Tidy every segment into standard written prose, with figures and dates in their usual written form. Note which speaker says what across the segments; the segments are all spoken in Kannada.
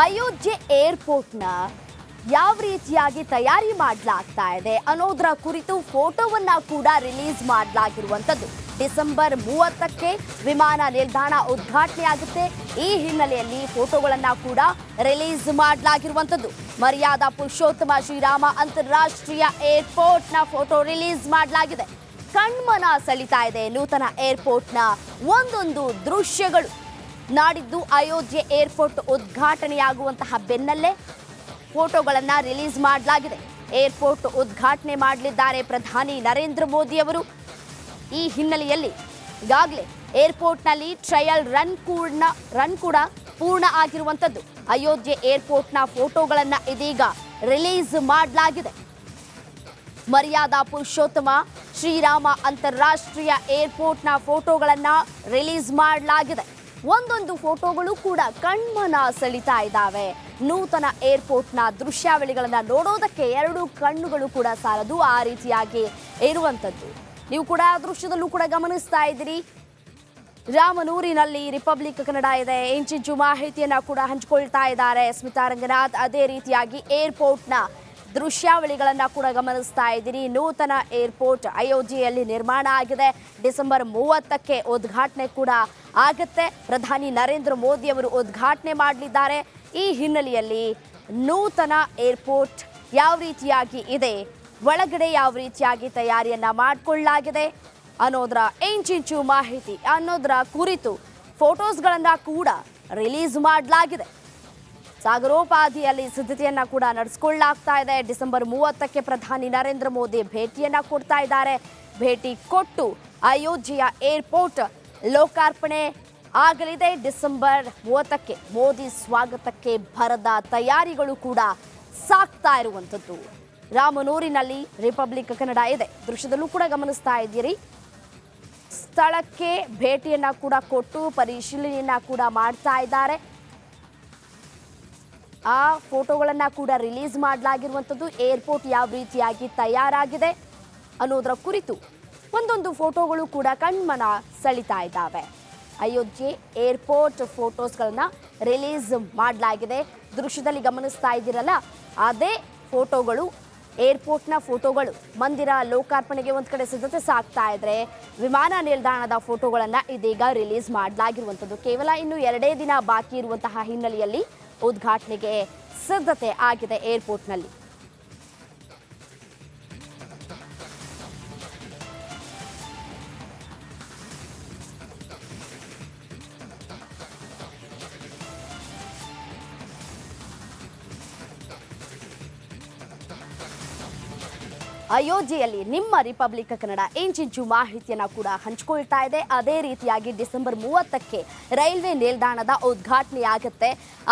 Speaker 1: ಅಯೋಧ್ಯೆ ಏರ್ಪೋರ್ಟ್ನ ಯಾವ ರೀತಿಯಾಗಿ ತಯಾರಿ ಮಾಡಲಾಗ್ತಾ ಇದೆ ಅನ್ನೋದರ ಕುರಿತು ಫೋಟೋವನ್ನ ಕೂಡ ರಿಲೀಸ್ ಮಾಡಲಾಗಿರುವಂಥದ್ದು. ಡಿಸೆಂಬರ್ 30ಕ್ಕೆ ವಿಮಾನ ನಿಲ್ದಾಣ ಉದ್ಘಾಟನೆ ಆಗುತ್ತೆ. ಈ ಹಿನ್ನೆಲೆಯಲ್ಲಿ ಫೋಟೋಗಳನ್ನ ಕೂಡ ರಿಲೀಸ್ ಮಾಡಲಾಗಿರುವಂಥದ್ದು. ಮರ್ಯಾದಾ ಪುರುಷೋತ್ತಮ ಶ್ರೀರಾಮ ಅಂತಾರಾಷ್ಟ್ರೀಯ ಏರ್ಪೋರ್ಟ್ನ ಫೋಟೋ ರಿಲೀಸ್ ಮಾಡಲಾಗಿದೆ. ಕಣ್ಮನ ಸೆಳೀತಾ ಇದೆ ನೂತನ ಏರ್ಪೋರ್ಟ್ನ ಒಂದೊಂದು ದೃಶ್ಯಗಳು. ನಾಡಿದ್ದು ಅಯೋಧ್ಯೆ ಏರ್ಪೋರ್ಟ್ ಉದ್ಘಾಟನೆಯಾಗುವಂತಹ ಬೆನ್ನಲ್ಲೇ ಫೋಟೋಗಳನ್ನ ರಿಲೀಸ್ ಮಾಡಲಾಗಿದೆ. ಏರ್ಪೋರ್ಟ್ ಉದ್ಘಾಟನೆ ಮಾಡಲಿದ್ದಾರೆ ಪ್ರಧಾನಿ ನರೇಂದ್ರ ಮೋದಿ ಅವರು. ಈ ಹಿನ್ನೆಲೆಯಲ್ಲಿ ಈಗಾಗಲೇ ಏರ್ಪೋರ್ಟ್ನಲ್ಲಿ ಟ್ರಯಲ್ ರನ್ ಕೂಡ ಪೂರ್ಣ ಆಗಿರುವಂಥದ್ದು. ಅಯೋಧ್ಯೆ ಏರ್ಪೋರ್ಟ್ನ ಫೋಟೋಗಳನ್ನ ಇದೀಗ ರಿಲೀಸ್ ಮಾಡಲಾಗಿದೆ. ಮರ್ಯಾದಾ ಪುರುಷೋತ್ತಮ ಶ್ರೀರಾಮ ಅಂತಾರಾಷ್ಟ್ರೀಯ ಏರ್ಪೋರ್ಟ್ನ ಫೋಟೋಗಳನ್ನ ರಿಲೀಸ್ ಮಾಡಲಾಗಿದೆ. ಒಂದೊಂದು ಫೋಟೋಗಳು ಕೂಡ ಕಣ್ಮನ ಸೆಳೀತಾ ಇದ್ದಾವೆ. ನೂತನ ಏರ್ಪೋರ್ಟ್ನ ದೃಶ್ಯಾವಳಿಗಳನ್ನ ನೋಡೋದಕ್ಕೆ ಎರಡು ಕಣ್ಣುಗಳು ಕೂಡ ಸಾಲದು, ಆ ರೀತಿಯಾಗಿ ಇರುವಂಥದ್ದು. ನೀವು ಕೂಡ ಆ ದೃಶ್ಯದಲ್ಲೂ ಕೂಡ ಗಮನಿಸ್ತಾ ಇದ್ದೀರಿ. ರಾಮನೂರಿನಲ್ಲಿ ರಿಪಬ್ಲಿಕ್ ಕನ್ನಡ ಇದೆ. ಇಂಚಿಂಚು ಮಾಹಿತಿಯನ್ನ ಕೂಡ ಹಂಚಿಕೊಳ್ತಾ ಇದ್ದಾರೆ ಸ್ಮಿತಾ ರಂಗನಾಥ್. ಅದೇ ರೀತಿಯಾಗಿ ಏರ್ಪೋರ್ಟ್ನ ದೃಶ್ಯಾವಳಿಗಳನ್ನ ಕೂಡ ಗಮನಿಸ್ತಾ ಇದ್ದೀರಿ. ನೂತನ ಏರ್ಪೋರ್ಟ್ ಅಯೋಧ್ಯೆಯಲ್ಲಿ ನಿರ್ಮಾಣ ಆಗಿದೆ. ಡಿಸೆಂಬರ್ 30ಕ್ಕೆ ಉದ್ಘಾಟನೆ ಕೂಡ ಆಗುತ್ತೆ. ಪ್ರಧಾನಿ ನರೇಂದ್ರ ಮೋದಿ ಅವರು ಉದ್ಘಾಟನೆ ಮಾಡಲಿದ್ದಾರೆ. ಈ ಹಿನ್ನೆಲೆಯಲ್ಲಿ ನೂತನ ಏರ್ಪೋರ್ಟ್ ಯಾವ ರೀತಿಯಾಗಿ ಇದೆ, ಒಳಗಡೆ ಯಾವ ರೀತಿಯಾಗಿ ತಯಾರಿಯನ್ನ ಮಾಡಿಕೊಳ್ಳಲಾಗಿದೆ ಅನ್ನೋದರ ಇಂಚಿಂಚು ಮಾಹಿತಿ ಅನ್ನೋದರ ಕುರಿತು ಫೋಟೋಸ್ಗಳನ್ನ ಕೂಡ ರಿಲೀಸ್ ಮಾಡಲಾಗಿದೆ. ಸಾಗರೋಪಾದಿಯಲ್ಲಿ ಸಿದ್ಧತೆಯನ್ನ ಕೂಡ ನಡೆಸಿಕೊಳ್ಳಲಾಗ್ತಾ ಇದೆ. ಡಿಸೆಂಬರ್ 30ಕ್ಕೆ ಪ್ರಧಾನಿ ನರೇಂದ್ರ ಮೋದಿ ಭೇಟಿಯನ್ನ ಕೊಡ್ತಾ ಇದ್ದಾರೆ. ಭೇಟಿ ಕೊಟ್ಟು ಅಯೋಧ್ಯೆಯ ಏರ್ಪೋರ್ಟ್ ಲೋಕಾರ್ಪಣೆ ಆಗಲಿದೆ. ಡಿಸೆಂಬರ್ 30ಕ್ಕೆ ಮೋದಿ ಸ್ವಾಗತಕ್ಕೆ ಭರದ ತಯಾರಿಗಳು ಕೂಡ ಸಾಗ್ತಾ ಇರುವಂಥದ್ದು. ರಾಮನೂರಿನಲ್ಲಿ ರಿಪಬ್ಲಿಕ್ ಕನ್ನಡ ಇದೆ. ದೃಶ್ಯದಲ್ಲೂ ಕೂಡ ಗಮನಿಸ್ತಾ ಇದ್ದೀರಿ. ಸ್ಥಳಕ್ಕೆ ಭೇಟಿಯನ್ನ ಕೂಡ ಕೊಟ್ಟು ಪರಿಶೀಲನೆಯನ್ನ ಕೂಡ ಮಾಡ್ತಾ ಇದ್ದಾರೆ. ಆ ಫೋಟೋಗಳನ್ನ ಕೂಡ ರಿಲೀಸ್ ಮಾಡಲಾಗಿರುವಂಥದ್ದು. ಏರ್ಪೋರ್ಟ್ ಯಾವ ರೀತಿಯಾಗಿ ತಯಾರಾಗಿದೆ ಅನ್ನೋದರ ಕುರಿತು ಒಂದೊಂದು ಫೋಟೋಗಳು ಕೂಡ ಕಣ್ಮನ ಸೆಳೀತಾ ಇದ್ದಾವೆ. ಅಯೋಧ್ಯೆ ಏರ್ಪೋರ್ಟ್ ಫೋಟೋಸ್ಗಳನ್ನ ರಿಲೀಸ್ ಮಾಡಲಾಗಿದೆ. ದೃಶ್ಯದಲ್ಲಿ ಗಮನಿಸ್ತಾ ಇದ್ದೀರಲ್ಲ, ಅದೇ ಫೋಟೋಗಳು, ಏರ್ಪೋರ್ಟ್ನ ಫೋಟೋಗಳು. ಮಂದಿರ ಲೋಕಾರ್ಪಣೆಗೆ ಒಂದು ಕಡೆ ಸಿದ್ಧತೆ ಸಾಗ್ತಾ ಇದ್ರೆ, ವಿಮಾನ ನಿಲ್ದಾಣದ ಫೋಟೋಗಳನ್ನ ಇದೀಗ ರಿಲೀಸ್ ಮಾಡಲಾಗಿರುವಂಥದ್ದು. ಕೇವಲ ಇನ್ನು 2 ದಿನ ಬಾಕಿ ಇರುವಂತಹ ಹಿನ್ನೆಲೆಯಲ್ಲಿ ಉದ್ಘಾಟನೆಗೆ ಸಿದ್ಧತೆ ಆಗಿದೆ ಏರ್ಪೋರ್ಟ್ನಲ್ಲಿ. ಅಯೋಧ್ಯೆಯಲ್ಲಿ ನಿಮ್ಮ ರಿಪಬ್ಲಿಕ್ ಕನ್ನಡ ಇಂಚಿಂಚು ಮಾಹಿತಿಯನ್ನ ಕೂಡ ಹಂಚಿಕೊಳ್ತಾ ಇದೆ. ಅದೇ ರೀತಿಯಾಗಿ ಡಿಸೆಂಬರ್ 30ಕ್ಕೆ ರೈಲ್ವೆ ನಿಲ್ದಾಣದ ಉದ್ಘಾಟನೆಯಾಗುತ್ತೆ.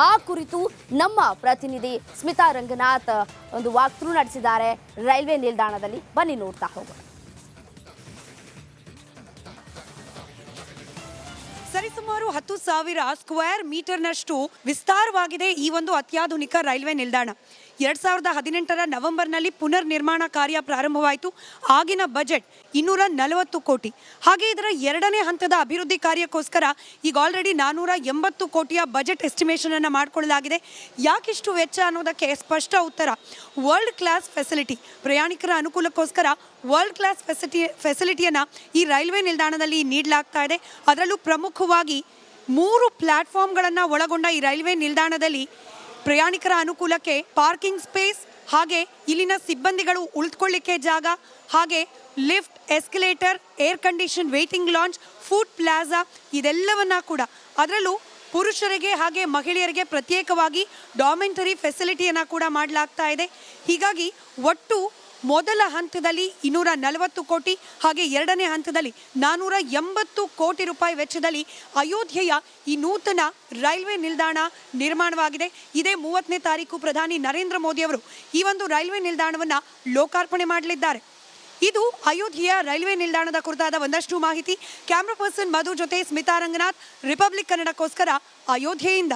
Speaker 1: ಆ ಕುರಿತು ನಮ್ಮ ಪ್ರತಿನಿಧಿ ಸ್ಮಿತಾ ರಂಗನಾಥ್ ಒಂದು ವಾಕ್ಥ್ರೂ ನಡೆಸಿದ್ದಾರೆ ರೈಲ್ವೆ ನಿಲ್ದಾಣದಲ್ಲಿ. ಬನ್ನಿ ನೋಡ್ತಾ ಹೋಗೋಣ.
Speaker 2: ಸರಿಸುಮಾರು 10,000 ಸ್ಕ್ವೇರ್ ಮೀಟರ್ನಷ್ಟು ವಿಸ್ತಾರವಾಗಿದೆ ಈ ಒಂದು ಅತ್ಯಾಧುನಿಕ ರೈಲ್ವೆ ನಿಲ್ದಾಣ. 2018ರ ನವೆಂಬರ್ನಲ್ಲಿ ಪುನರ್ ನಿರ್ಮಾಣ ಕಾರ್ಯ ಪ್ರಾರಂಭವಾಯಿತು. ಆಗಿನ ಬಜೆಟ್ 240 ಕೋಟಿ. ಹಾಗೆ ಇದರ 2ನೇ ಹಂತದ ಅಭಿವೃದ್ಧಿ ಕಾರ್ಯಕ್ಕೋಸ್ಕರ ಈಗ ಆಲ್ರೆಡಿ 480 ಕೋಟಿಯ ಬಜೆಟ್ ಎಸ್ಟಿಮೇಷನ್ ಅನ್ನು ಮಾಡಿಕೊಳ್ಳಲಾಗಿದೆ. ಯಾಕಿಷ್ಟು ವೆಚ್ಚ ಅನ್ನೋದಕ್ಕೆ ಸ್ಪಷ್ಟ ಉತ್ತರ ವರ್ಲ್ಡ್ ಕ್ಲಾಸ್ ಫೆಸಿಲಿಟಿ. ಪ್ರಯಾಣಿಕರ ಅನುಕೂಲಕ್ಕೋಸ್ಕರ ವರ್ಲ್ಡ್ ಕ್ಲಾಸ್ ಫೆಸಿಲಿಟಿಯನ್ನು ಈ ರೈಲ್ವೆ ನಿಲ್ದಾಣದಲ್ಲಿ ನೀಡಲಾಗ್ತಾ ಇದೆ. ಅದರಲ್ಲೂ ಪ್ರಮುಖವಾಗಿ 3 ಪ್ಲಾಟ್ಫಾರ್ಮ್ಗಳನ್ನು ಒಳಗೊಂಡ ಈ ರೈಲ್ವೆ ನಿಲ್ದಾಣದಲ್ಲಿ ಪ್ರಯಾಣಿಕರ ಅನುಕೂಲಕ್ಕೆ ಪಾರ್ಕಿಂಗ್ ಸ್ಪೇಸ್, ಹಾಗೆ ಇಲ್ಲಿನ ಸಿಬ್ಬಂದಿಗಳು ಉಳಿದುಕೊಳ್ಳಿಕ್ಕೆ ಜಾಗ, ಹಾಗೆ lift, escalator, air condition waiting lounge, food plaza ಇದೆಲ್ಲವನ್ನ ಕೂಡ, ಅದರಲ್ಲೂ ಪುರುಷರಿಗೆ ಹಾಗೆ ಮಹಿಳೆಯರಿಗೆ ಪ್ರತ್ಯೇಕವಾಗಿ ಡಾಮೆಂಟರಿ ಫೆಸಿಲಿಟಿಯನ್ನು ಕೂಡ ಮಾಡಲಾಗ್ತಾ ಇದೆ. ಹೀಗಾಗಿ ಒಟ್ಟು ಮೊದಲ ಹಂತದಲ್ಲಿ 240 ಕೋಟಿ, ಹಾಗೆ 2ನೇ ಹಂತದಲ್ಲಿ 480 ಕೋಟಿ ರೂಪಾಯಿ ವೆಚ್ಚದಲ್ಲಿ ಅಯೋಧ್ಯೆಯ ಈ ನೂತನ ರೈಲ್ವೆ ನಿಲ್ದಾಣ ನಿರ್ಮಾಣವಾಗಿದೆ. ಇದೇ 30ನೇ ತಾರೀಕು ಪ್ರಧಾನಿ ನರೇಂದ್ರ ಮೋದಿ ಅವರು ಈ ಒಂದು ರೈಲ್ವೆ ನಿಲ್ದಾಣವನ್ನು ಲೋಕಾರ್ಪಣೆ ಮಾಡಲಿದ್ದಾರೆ. ಇದು ಅಯೋಧ್ಯೆಯ ರೈಲ್ವೆ ನಿಲ್ದಾಣದ ಕುರಿತಾದ ಒಂದಷ್ಟು ಮಾಹಿತಿ. ಕ್ಯಾಮ್ರಾ ಪರ್ಸನ್ ಮಧು ಜೊತೆ ಸ್ಮಿತಾ ರಂಗನಾಥ್, ರಿಪಬ್ಲಿಕ್ ಕನ್ನಡಕ್ಕೋಸ್ಕರ ಅಯೋಧ್ಯೆಯಿಂದ.